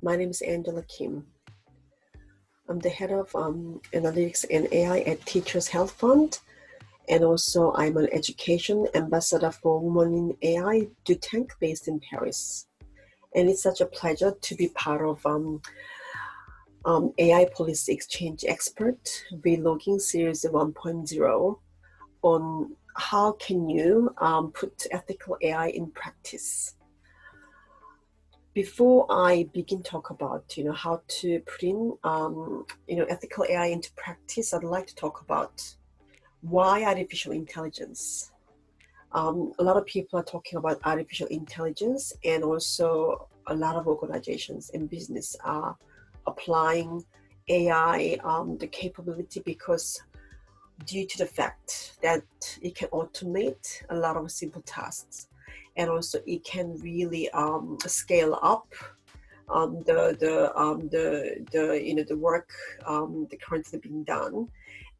My name is Angela Kim. I'm the head of analytics and AI at Teachers Health Fund, and also I'm an education ambassador for Women in AI do Tank based in Paris. And it's such a pleasure to be part of AI Policy Exchange Expert Vlogging Series 1.0 on how can you put ethical AI in practice. Before I begin talk about how to put in ethical AI into practice, I'd like to talk about why artificial intelligence. A lot of people are talking about artificial intelligence, and also a lot of organizations and business are applying AI the capability because due to the fact that it can automate a lot of simple tasks, and also it can really scale up the work that currently being done,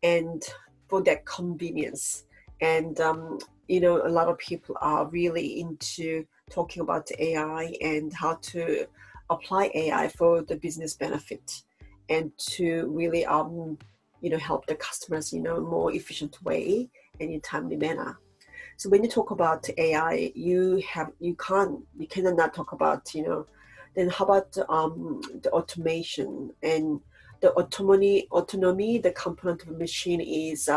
and for that convenience. And a lot of people are really into talking about AI and how to apply AI for the business benefit and to really help the customers more efficient way and in timely manner. So when you talk about AI, you cannot not talk about then how about the automation and the autonomy the component of a machine is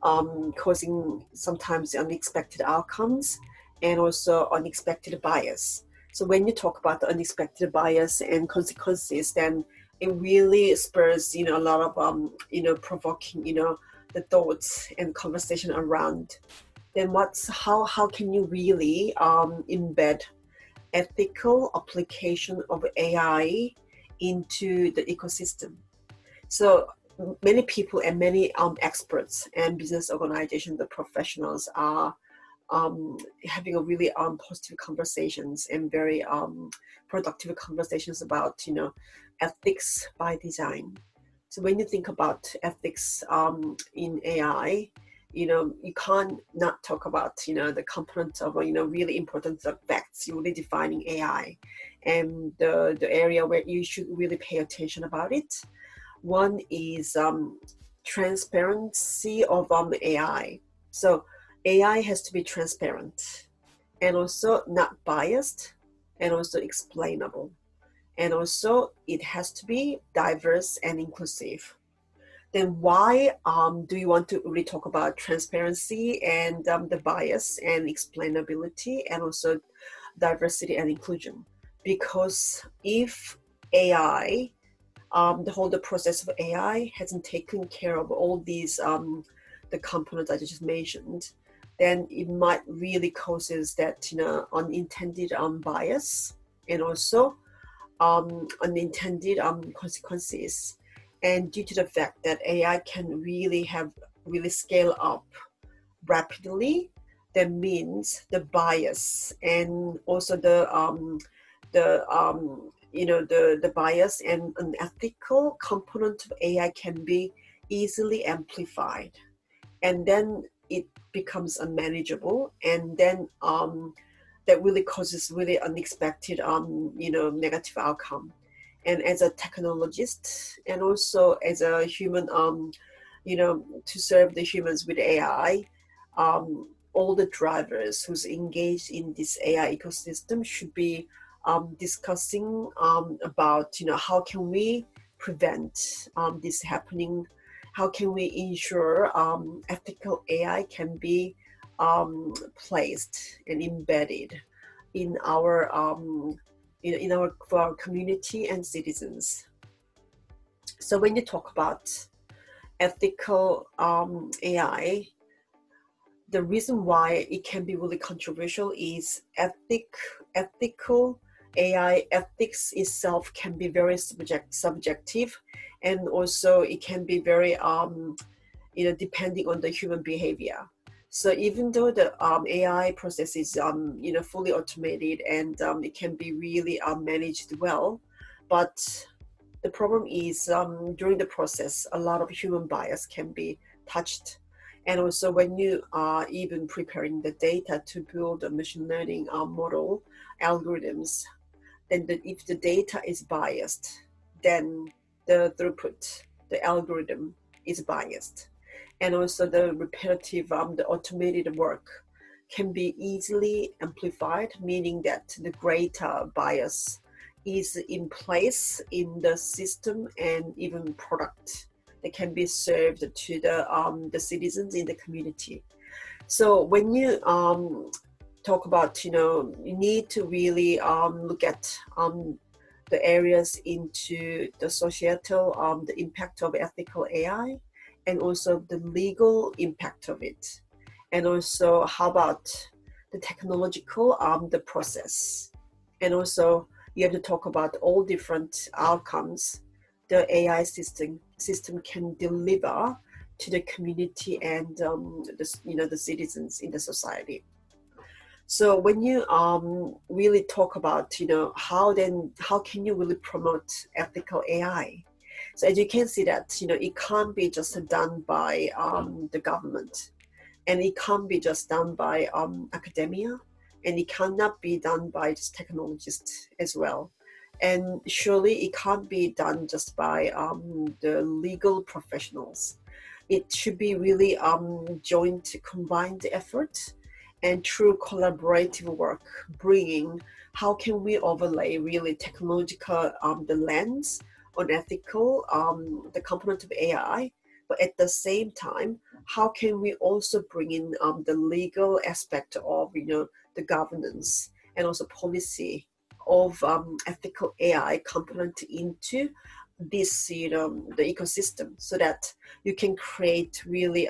causing sometimes unexpected outcomes and also unexpected bias. So when you talk about the unexpected bias and consequences, then it really spurs a lot of provoking the thoughts and conversation around. Then how can you really embed ethical application of AI into the ecosystem? So many people and many experts and business organizations, the professionals are having a really positive conversations and very productive conversations about ethics by design. So when you think about ethics in AI, you can't not talk about the components of really important facts really defining AI, and the area where you should really pay attention about it. One is transparency of AI. So AI has to be transparent and also not biased and also explainable. And also it has to be diverse and inclusive. Then why do you want to really talk about transparency and the bias and explainability and also diversity and inclusion? Because if AI, the process of AI hasn't taken care of all these the components I just mentioned, then it might really causes that unintended bias and also unintended consequences. And due to the fact that AI can really scale up rapidly, that means the bias and also the bias and unethical component of AI can be easily amplified, and then it becomes unmanageable, and then that really causes really unexpected negative outcome. And as a technologist and also as a human to serve the humans with AI, all the drivers who's engaged in this AI ecosystem should be discussing about how can we prevent this happening, how can we ensure ethical AI can be placed and embedded in our for our community and citizens. So when you talk about ethical AI, the reason why it can be really controversial is ethical AI ethics itself can be very subjective, and also it can be very depending on the human behavior. So even though the AI process is fully automated and it can be really managed well, but the problem is during the process a lot of human bias can be touched. And also when you are even preparing the data to build a machine learning model algorithms, then if the data is biased, then the throughput, the algorithm is biased. And also the repetitive, the automated work can be easily amplified, meaning that the greater bias is in place in the system and even product that can be served to the citizens in the community. So when you talk about, you need to really look at the areas into the societal, the impact of ethical AI, and also the legal impact of it. And also how about the technological, the process. And also you have to talk about all different outcomes the AI system can deliver to the community and the citizens in the society. So when you really talk about how can you really promote ethical AI? So as you can see that it can't be just done by the government, and it can't be just done by academia, and it cannot be done by just technologists as well. And surely it can't be done just by the legal professionals. It should be really joint, combined effort, and through collaborative work, bringing how can we overlay really technological the lens on ethical the component of AI, but at the same time, how can we also bring in the legal aspect of the governance and also policy of ethical AI component into this the ecosystem, so that you can create really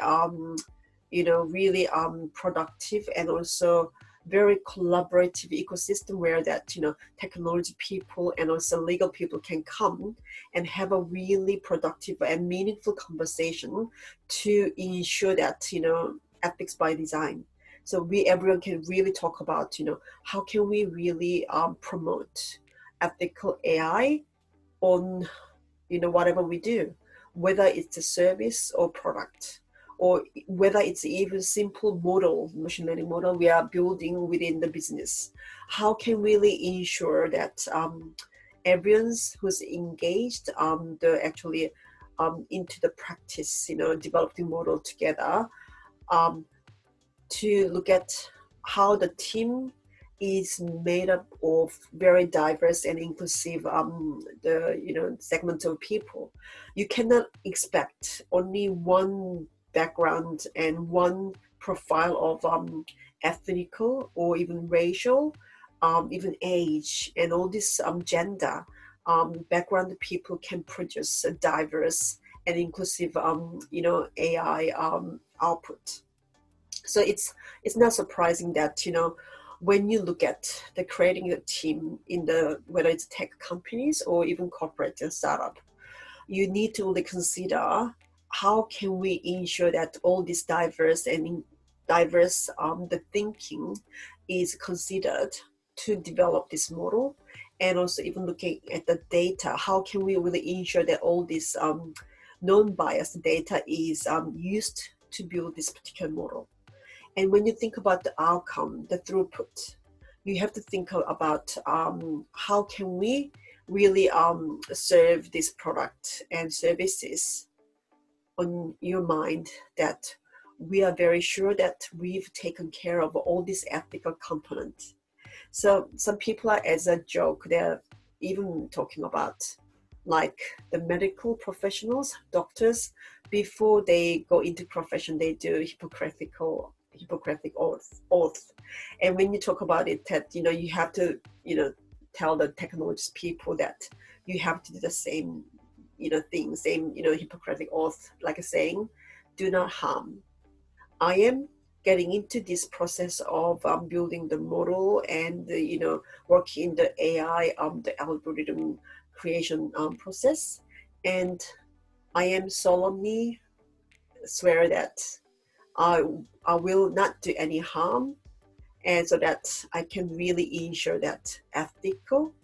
really productive and also very collaborative ecosystem where that technology people and also legal people can come and have a really productive and meaningful conversation to ensure that ethics by design. So everyone can really talk about how can we really promote ethical AI on whatever we do, whether it's a service or product, or whether it's even simple model, machine learning model we are building within the business. How can we really ensure that everyone who's engaged actually into the practice, developing model together, to look at how the team is made up of very diverse and inclusive segment of people. You cannot expect only one background and one profile of ethnical or even racial, even age and all this gender background. People can produce a diverse and inclusive AI output. So it's not surprising that when you look at the creating a team in whether it's tech companies or even corporate and startup, you need to really consider how can we ensure that all this diverse the thinking is considered to develop this model, and also even looking at the data, how can we really ensure that all this non-biased data is used to build this particular model. And when you think about the outcome, the throughput, you have to think about how can we really serve this product and services on your mind, that we are very sure that we've taken care of all these ethical components. So some people are, as a joke, they're even talking about like the medical professionals, doctors, before they go into profession, they do Hippocratic oath. And when you talk about it, that you have to tell the technologist people that you have to do the same thing, same Hippocratic oath, like a saying, do not harm. I am getting into this process of building the model and working in the AI the algorithm creation process, and I am solemnly swear that I will not do any harm, and so that I can really ensure that ethical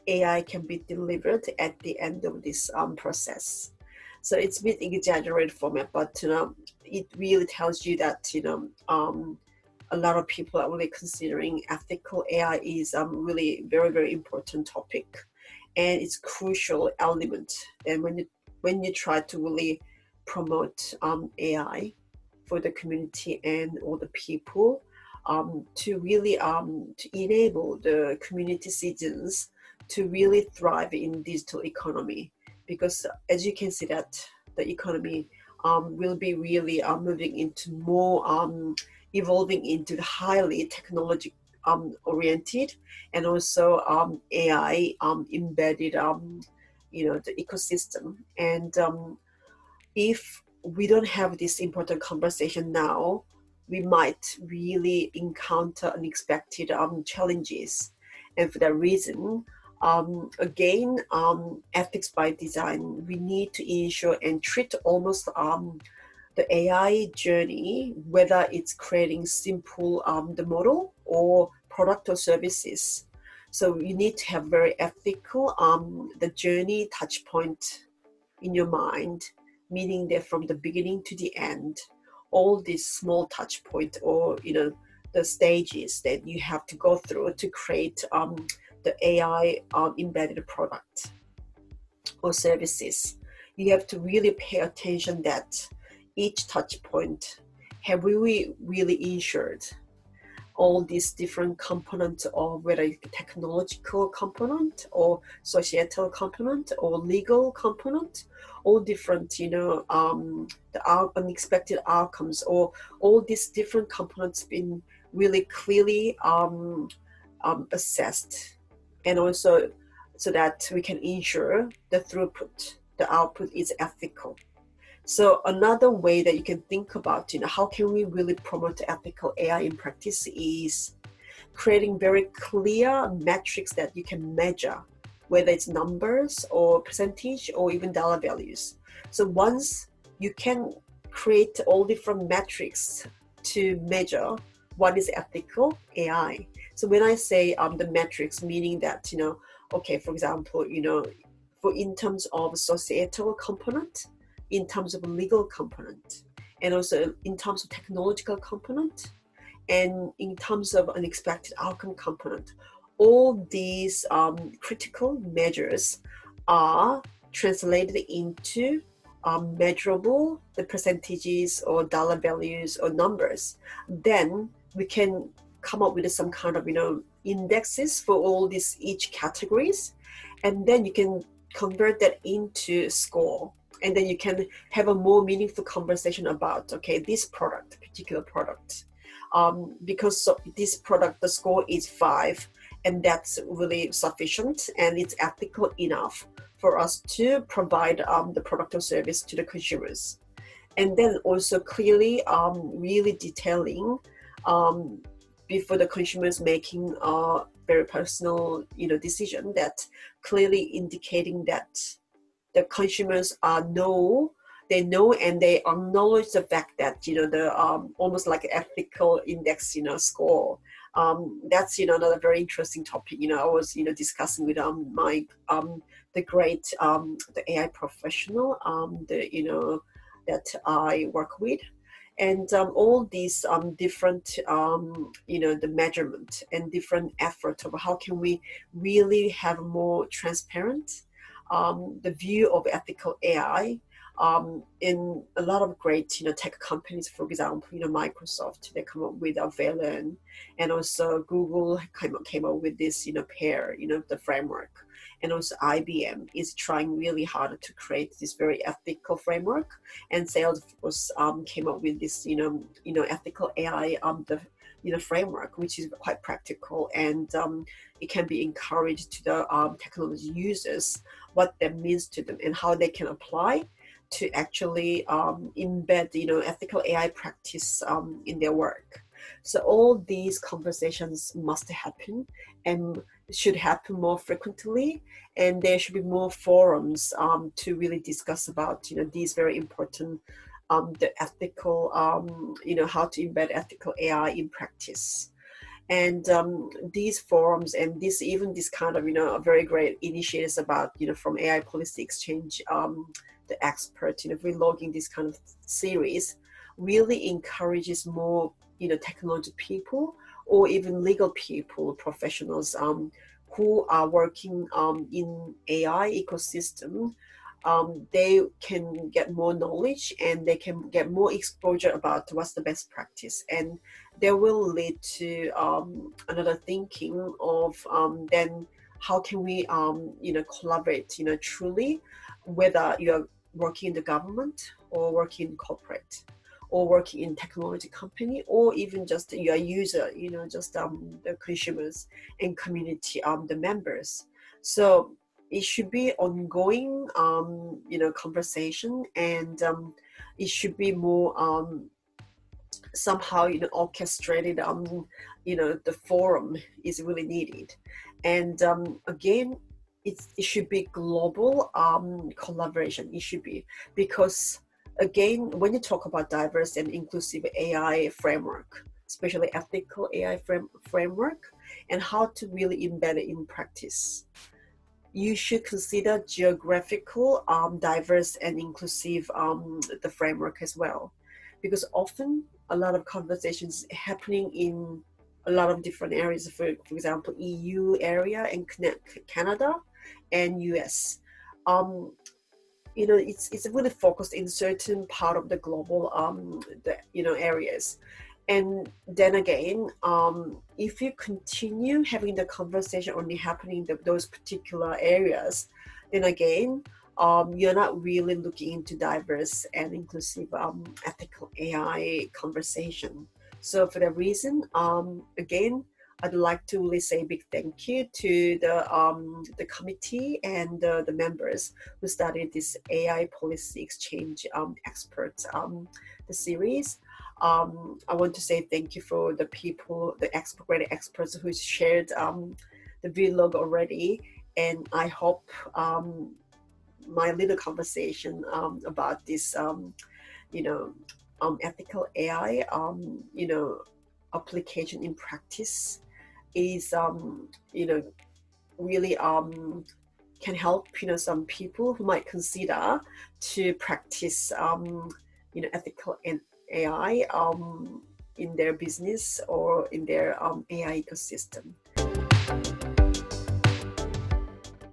AI can be delivered at the end of this process. So it's a bit exaggerated format, but it really tells you that a lot of people are really considering ethical AI is really very, very important topic, and it's crucial element. And when you try to really promote AI for the community and all the people, to really to enable the community citizens to really thrive in digital economy, because as you can see that the economy will be really moving into more evolving into the highly technology oriented, and also AI embedded the ecosystem. And if we don't have this important conversation now, we might really encounter unexpected challenges. And for that reason, again, ethics by design, we need to ensure and treat almost the AI journey, whether it's creating simple the model or product or services. So you need to have very ethical the journey touch point in your mind, meaning that from the beginning to the end, all these small touch point, or the stages that you have to go through to create the AI embedded product or services. You have to really pay attention that each touch point, have we really ensured all these different components, of whether it's technological component or societal component or legal component, all different, the unexpected outcomes, or all these different components been really clearly assessed, and also so that we can ensure the throughput, the output is ethical. So another way that you can think about, how can we really promote ethical AI in practice is creating very clear metrics that you can measure, whether it's numbers or percentage or even dollar values. So once you can create all different metrics to measure what is ethical AI. So when I say the metrics, meaning that, okay, for example, in terms of societal component, in terms of legal component, and also in terms of technological component, and in terms of unexpected outcome component, all these critical measures are translated into measurable, the percentages or dollar values or numbers. Then we can come up with some kind of indexes for all these each categories, and then you can convert that into score. And then you can have a more meaningful conversation about, okay, this product, particular product, because this product, the score is 5, and that's really sufficient, and it's ethical enough for us to provide the product or service to the consumers. And then also clearly really detailing before the consumers making a very personal decision, that clearly indicating that the consumers know and they acknowledge the fact that the almost like ethical index score. That's another very interesting topic. I was discussing with my the great the AI professional that I work with, and all these different the measurement and different effort of how can we really have more transparent the view of ethical AI in a lot of great tech companies. For example, Microsoft, they come up with Velen, and also Google came up with this PAIR, the framework, and also IBM is trying really hard to create this very ethical framework, and Salesforce came up with this ethical AI the framework, which is quite practical, and it can be encouraged to the technology users what that means to them and how they can apply to actually embed ethical AI practice in their work. So all these conversations must happen and should happen more frequently, and there should be more forums to really discuss about these very important the ethical how to embed ethical AI in practice. And these forums and this kind of very great initiatives about from AI Policy Exchange, the expert vlogging, this kind of series really encourages more technology people or even legal people, professionals who are working in AI ecosystem. They can get more knowledge and they can get more exposure about what's the best practice, and they will lead to another thinking of then how can we collaborate truly, whether you're working in the government or working in corporate or working in technology company, or even just you're a user, just the consumers and community, the members. So it should be ongoing conversation, and it should be more somehow orchestrated. The forum is really needed, and again, it should be global collaboration. It should be, because again, when you talk about diverse and inclusive AI framework, especially ethical AI framework, and how to really embed it in practice, you should consider geographical diverse and inclusive the framework as well, because often a lot of conversations happening in a lot of different areas, for example EU area and Canada and US. It's really focused in certain part of the global areas. And then again, if you continue having the conversation only happening in those particular areas, then again, you're not really looking into diverse and inclusive ethical AI conversation. So for that reason, again, I'd like to really say a big thank you to the committee and the members who started this AI policy exchange experts the series. I want to say thank you for the people, the great experts who shared the vlog already, and I hope my little conversation about this ethical AI application in practice is really can help some people who might consider to practice ethical and AI in their business or in their AI ecosystem.